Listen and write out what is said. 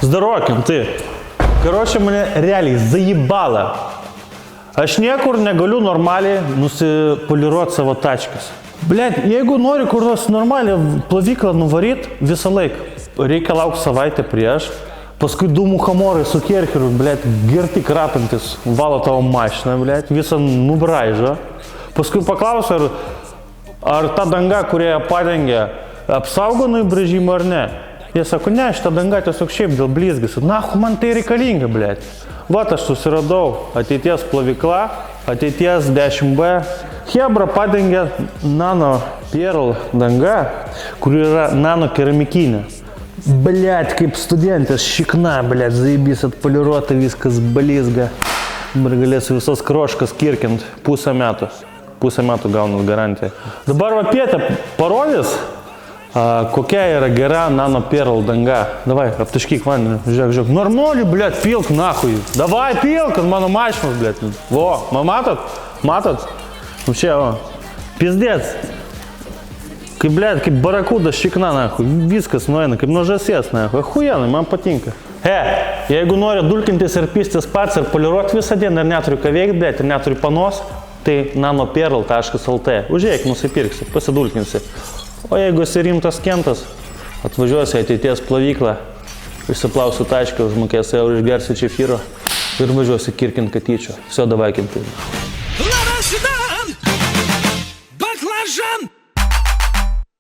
Здороким, ты. Короче, мене реaliai заебало. Aš niekur negaliu normaliai nusipoliruoti savo tačkės. Blet, jeigu nori kur nors normaliai plovyklą nuvaryt, visą laiką reikia laukti savaitę prieš, paskui dūmų kamorai su kercheriu, blet, girti krapantis, valo tavo mašiną, blet, visą nubraižo. Paskui paklausia, ar ta danga, kurie padengia, apsaugo nuo įbraižimo ar ne. Jie sako, ne, šitą dangą tiesiog šiaip dėl blizgis. Nahu, man tai reikalinga, blet. Vat aš susiradau ateities plovykla, ateities 10B. Hebra padengia nano perl danga, kuri yra nano keramikinė. Blet, kaip studentės, šikna, blet, zaibys atpoliruota, viskas blizga. Dabar galėsiu visos kroškas kirkint pusę metų. Pusę metų gaunat garantiją. Dabar va Pietė parodys, kokia yra gera nano perl danga. Davai, aptaškyk vandenį, žiūrėk. Normaliai, blėt, pilk nahui. Davai, pilk, ant mano mašinos, blėt. Vo, matot? Matot? Čia, o. Pizdėts. Kaip, blėt, kaip barakuda šikna, nahui. Viskas nueina, kaip nuo žąsies, nahui. Achujenai, man patinka. Jeigu nori dulkintis ir pistis pats ir poliruoti visą dieną ir neturi ką veikti, blėt, ir neturi panos, tai nanoperl.lt. Užėjk, nusipirksi, pasidulkinsi. O jeigu esi rimtas kentas, atvažiuosi ateities plovyklą, išsiplausiu taškę, užmokėsi eurų, išgersi čefyro ir važiuosi kirkint katyčio. Все, давай, kintai.